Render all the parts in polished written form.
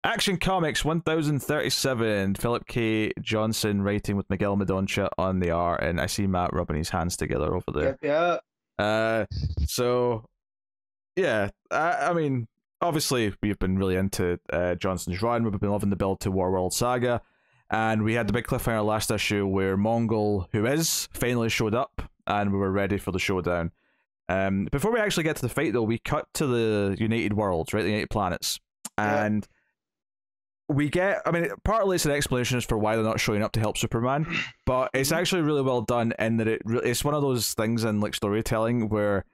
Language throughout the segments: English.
Action Comics 1037. Philip K. Johnson writing with Miguel Medoncha on the art, and I see Matt rubbing his hands together over there. Yep. So yeah, I mean, obviously we've been really into Johnson's run. We've been loving the build to Warworld Saga, and we had the big cliffhanger last issue where Mongol, who is, finally showed up, and we were ready for the showdown. Before we actually get to the fight, though, we cut to the United Worlds, right, the United Planets, and we get, I mean, partly it's an explanation as for why they're not showing up to help Superman, but it's actually really well done in that it's one of those things in like storytelling where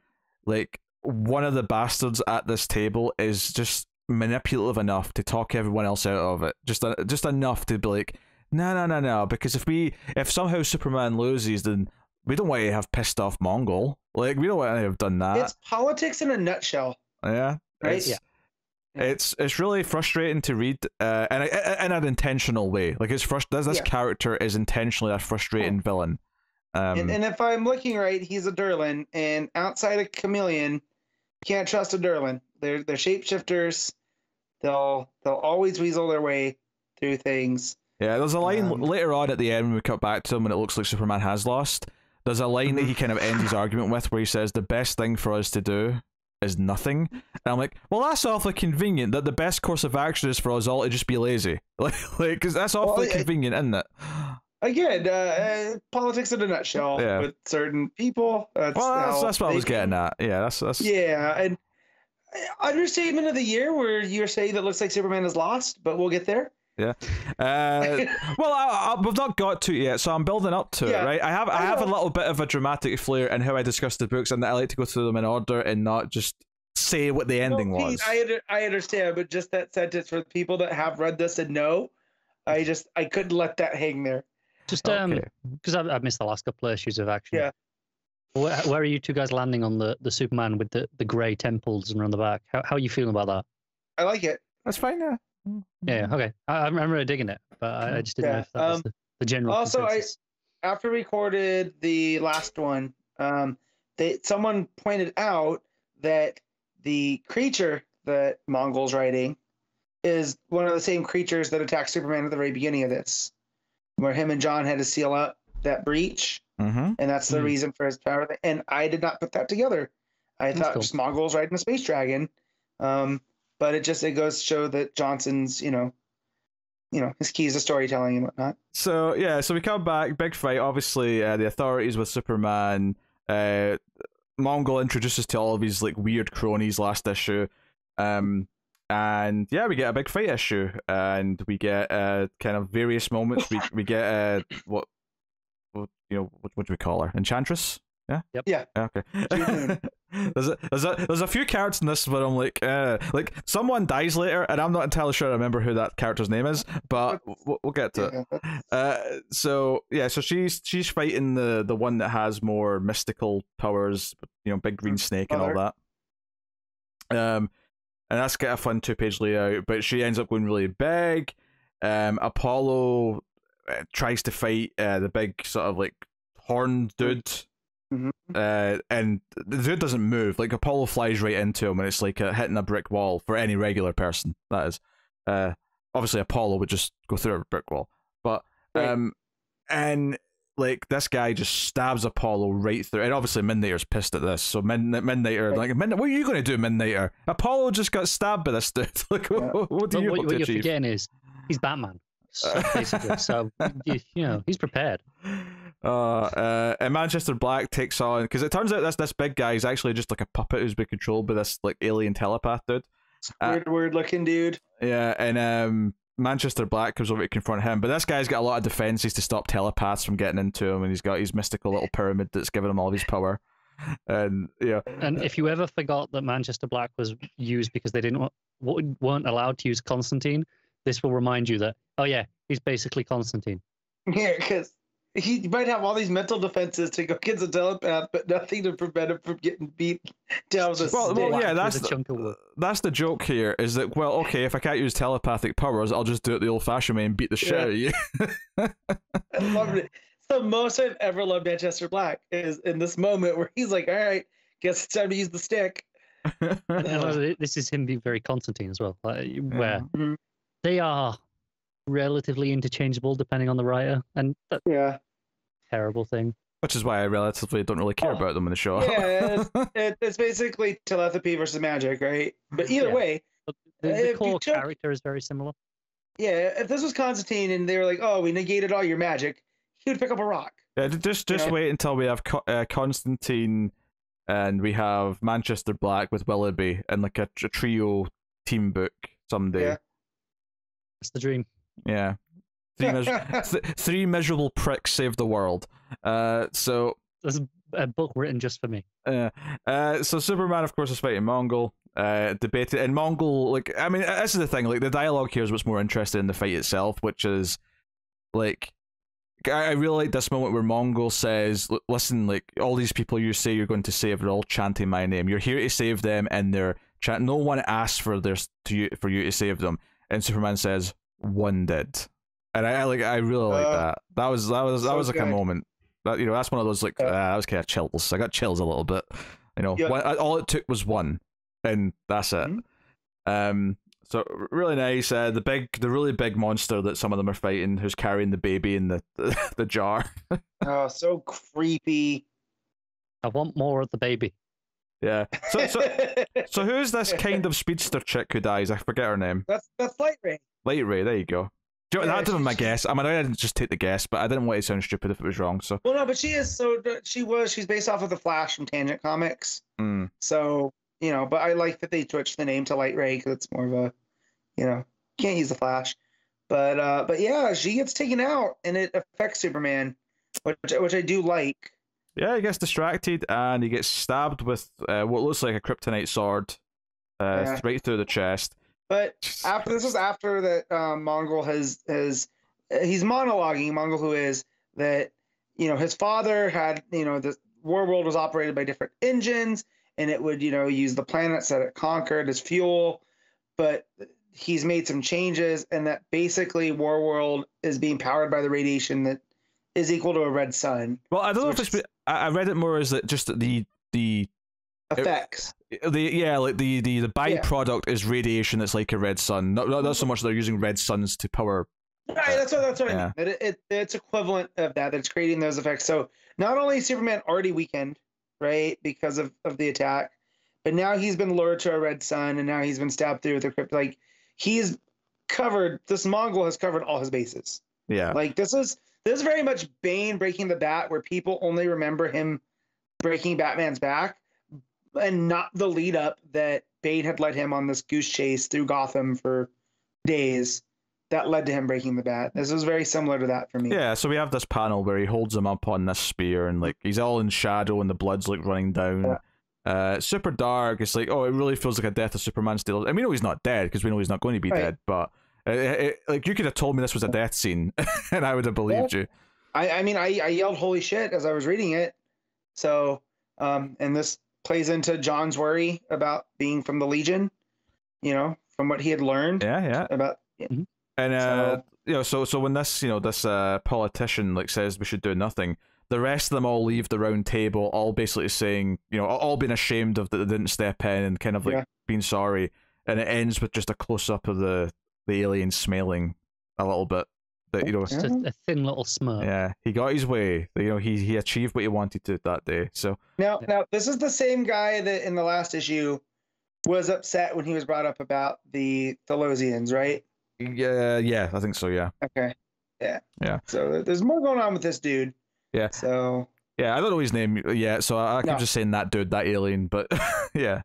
like one of the bastards at this table is just manipulative enough to talk everyone else out of it, just enough to be like, no, because if somehow Superman loses, then we don't want to have pissed off Mongol, like we don't want to have done that. It's politics in a nutshell. Yeah, right. It's really frustrating to read, and in an intentional way. Like this character is intentionally a frustrating villain. And if I'm looking right, he's a Durlan, and outside of Chameleon, you can't trust a Durlan. They're shapeshifters. They'll always weasel their way through things. Yeah, there's a line later on at the end when we cut back to him and it looks like Superman has lost. There's a line that he kind of ends his argument with where he says the best thing for us to do is nothing. And I'm like, well, that's awfully convenient that the best course of action is for us all to just be lazy. Like, because that's awfully convenient, isn't it? Again, politics in a nutshell with certain people. That's what I was getting at. Yeah, that's yeah, and understatement of the year where you're saying that looks like Superman is lost, but we'll get there. Yeah. Well, we've not got to it yet, so I'm building up to it, right? I have a little bit of a dramatic flair in how I discuss the books, and that I like to go through them in order and not just say what the ending was. I understand, but just that sentence for the people that have read this and know, I couldn't let that hang there. Just because I've missed the last couple of issues of Action. Yeah. Where are you two guys landing on the Superman with the grey temples and around the back? How are you feeling about that? I like it. That's fine, yeah. Yeah, okay. I'm really digging it, but I just didn't know if that was the general consensus. After we recorded the last one, someone pointed out that the creature that Mongol's writing is one of the same creatures that attacked Superman at the very beginning of this, where him and John had to seal up that breach, and that's the reason for his power. And I did not put that together. I thought just Mongol's riding a space dragon. But it goes to show that Johnson's, his keys to storytelling and whatnot. So we come back, big fight. Obviously, the authorities with Superman. Mongol introduces to all of his like weird cronies last issue, and we get a big fight issue, and we get kind of various moments. We get what do we call her? Enchantress. Yeah. Yep. Yeah. Okay. there's a few characters in this where I'm like someone dies later, and I'm not entirely sure I remember who that character's name is, but we'll get to it. So she's fighting the one that has more mystical powers, big green snake and all that. And that's got a fun 2-page layout, but she ends up going really big. Apollo tries to fight the big sort of like horned dude. And the dude doesn't move. Like Apollo flies right into him, and it's like hitting a brick wall for any regular person. That is, obviously Apollo would just go through a brick wall, but and like this guy just stabs Apollo right through. And obviously Midnighter's pissed at this, so Midnighter like, what are you going to do, Midnighter? Apollo just got stabbed by this dude. Like, what do you hope to achieve? What you're forgetting is he's Batman. So basically, so he's prepared. And Manchester Black takes on, because it turns out this big guy is actually just like a puppet who's been controlled by this like alien telepath dude. Weird looking dude. Yeah, and Manchester Black comes over to confront him, but this guy's got a lot of defenses to stop telepaths from getting into him, and he's got his mystical little pyramid that's giving him all his power. And and if you ever forgot that Manchester Black was used because they weren't allowed to use Constantine, this will remind you that he's basically Constantine. Yeah, because he might have all these mental defenses to go against a telepath, but nothing to prevent him from getting beat down with a stick. Well, yeah, that's the joke here, is that, well, okay, if I can't use telepathic powers, I'll just do it the old-fashioned way and beat the shit out of you. I love it. It's the most I've ever loved Manchester Black, is in this moment where he's like, all right, guess it's time to use the stick. This is him being very Constantine as well, where They are relatively interchangeable depending on the writer, and that's a terrible thing. Which is why I relatively don't really care about them in the show. Yeah, it's basically telepathy versus magic, right? But either way, the core character is very similar. Yeah, if this was Constantine and they were like, "Oh, we negated all your magic," he would pick up a rock. Yeah, just wait until we have Constantine and we have Manchester Black with Willoughby and like a trio team book someday. Yeah. That's the dream. Yeah. Three miserable pricks save the world. So there's a book written just for me. So Superman, of course, is fighting Mongol. Debated and Mongol, like, I mean, this is the thing. Like, the dialogue here is what's more interesting in the fight itself, which is like, I really like this moment where Mongol says, "Listen, like, all these people you say you're going to save are all chanting my name. You're here to save them, and they're chanting. No one asked for you to save them." And Superman says, "One did." And I really like that. That was like a moment. That, you know, that's one of those like that was kind of chills. I got chills a little bit. You know, all it took was one, and that's it. So really nice. The really big monster that some of them are fighting, who's carrying the baby in the jar. Oh, so creepy. I want more of the baby. Yeah. So who's this kind of speedster chick who dies? I forget her name. That's Light Ray. Light Ray. There you go. That didn't my guess. I mean, I didn't just take the guess, but I didn't want it to sound stupid if it was wrong. So. Well, no, but she's based off of the Flash from Tangent Comics. So, you know, but I like that they switched the name to Light Ray because it's more of a, you know, can't use the Flash. But yeah, she gets taken out and it affects Superman, which I do like. Yeah, he gets distracted and he gets stabbed with what looks like a kryptonite sword right through the chest. But this is after that Mongol he's monologuing, Mongol who is that, you know, his father had, you know, the war world was operated by different engines and it would, you know, use the planets that it conquered as fuel, but he's made some changes and that basically war world is being powered by the radiation that is equal to a red sun. Well, I don't know if it's I read it more as that just the effects. The byproduct is radiation that's like a red sun. Not so much they're using red suns to power. Right, that's what I mean. It's equivalent of that. It's creating those effects. So not only is Superman already weakened, right, because of the attack, but now he's been lured to a red sun, and now he's been stabbed through with a crypt. Like this Mongol has covered all his bases. Yeah. Like this is very much Bane breaking the bat, where people only remember him breaking Batman's back, and not the lead up that Bane had led him on this goose chase through Gotham for days that led to him breaking the bat. This was very similar to that for me. Yeah, so we have this panel where he holds him up on this spear and like he's all in shadow and the blood's like running down. Super dark. It's like, oh, it really feels like a death of Superman still. And we know he's not dead because we know he's not going to be dead, but like you could have told me this was a death scene and I would have believed you. I mean, I yelled holy shit as I was reading it. So and this plays into John's worry about being from the Legion, you know, from what he had learned. About and you know, so when this, you know, this politician like says we should do nothing, the rest of them all leave the round table, all basically saying, you know, all being ashamed of that they didn't step in and kind of like being sorry, and it ends with just a close up of the alien smiling a little bit. That, you know, just a thin little smirk. Yeah, he got his way. You know, he achieved what he wanted to that day. So now this is the same guy that in the last issue was upset when he was brought up about the Thelosians, right? Yeah, I think so. Yeah. Okay. Yeah. Yeah. So there's more going on with this dude. Yeah. So. Yeah, I don't know his name yet, so I keep just saying that dude, that alien. But yeah,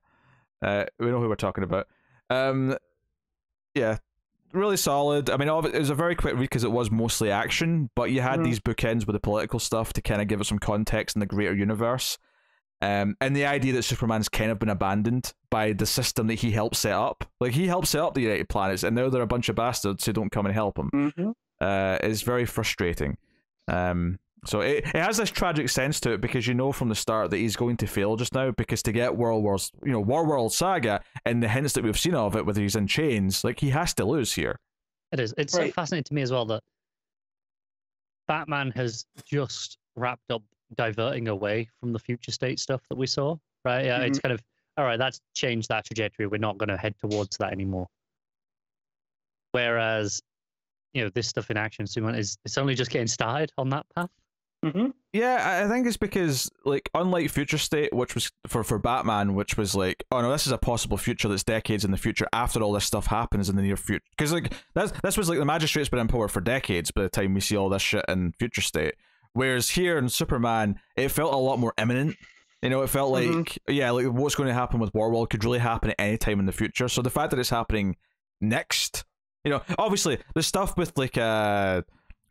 we know who we're talking about. Yeah. Really solid. I mean, it was a very quick read because it was mostly action, but you had these bookends with the political stuff to kind of give it some context in the greater universe. And the idea that Superman's kind of been abandoned by the system that he helped set up. Like, he helped set up the United Planets, and now they're a bunch of bastards who don't come and help him. Is very frustrating. So it has this tragic sense to it because you know from the start that he's going to fail just now, because to get War Saga and the hints that we've seen of it, whether he's in chains, like he has to lose here. It is. It's so fascinating to me as well that Batman has just wrapped up diverting away from the future state stuff that we saw, right? Yeah, it's kind of, all right, that's changed that trajectory. We're not going to head towards that anymore. Where as this stuff in action, Superman it's only just getting started on that path. Mm-hmm. Yeah, I think it's because, like, unlike Future State, which was for Batman, which was like, oh no, this is a possible future that's decades in the future after all this stuff happens in the near future. Because like this was like the Magistrate's been in power for decades by the time we see all this shit in Future State. Whereas here in Superman, it felt a lot more imminent. It felt like like what's going to happen with Warworld could really happen at any time in the future. So the fact that it's happening next, obviously the stuff with like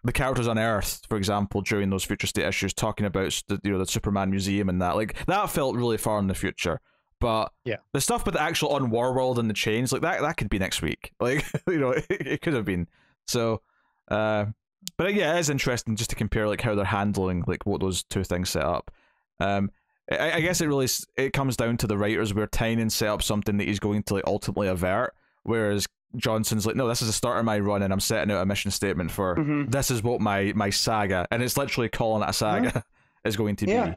the characters on Earth, for example, during those Future State issues, talking about the Superman Museum and that, like, that felt really far in the future. But the stuff with the actual on Warworld and the chains, like that could be next week. Like, it could have been. So, but yeah, it is interesting just to compare like how they're handling like what those two things set up. I guess it comes down to the writers where Tynion set up something that he's going to like ultimately avert, whereas Johnson's like, no, this is the start of my run, and I'm setting out a mission statement for this is what my saga, and it's literally calling it a saga, is going to be.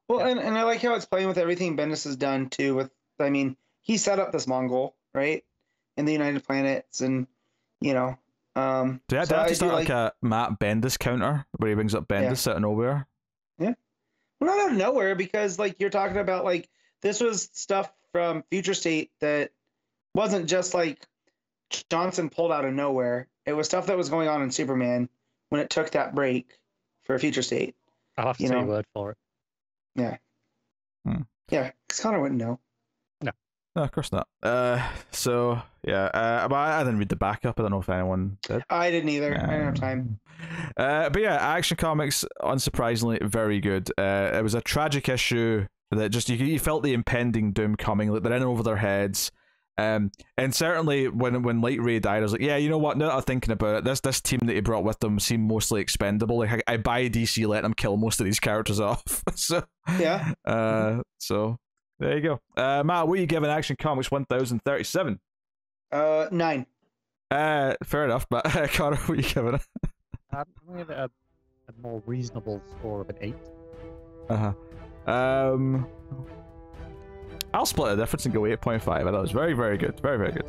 Well, and I like how it's playing with everything Bendis has done too. With, he set up this Mongol, right, in the United Planets, and Do you have to start like a Matt Bendis counter where he brings up Bendis out of nowhere? Yeah, well, not out of nowhere, because like you're talking about, like, this was stuff from Future State that wasn't just like Johnson pulled out of nowhere. It was stuff that was going on in Superman when it took that break for Future State. I'll have to take your word for it. Yeah. Yeah, because Connor wouldn't know. No, of course not. So yeah, but I didn't read the backup. I don't know if anyone did. I didn't either. I didn't have time. But yeah, Action Comics, unsurprisingly, very good. It was a tragic issue that just you felt the impending doom coming. Like, they're in over their heads. And certainly when Light Ray died, I was like, yeah, you know what? Now that I'm thinking about it, this team that he brought with them seemed mostly expendable. Like, I buy DC letting them kill most of these characters off. So yeah. So there you go. Matt, what are you giving Action Comics 1037? 9. Fair enough. But Connor, what are you giving it? I'm gonna give it a more reasonable score of an 8. I'll split the difference and go 8.5. I thought it was very, very good. Very, very good.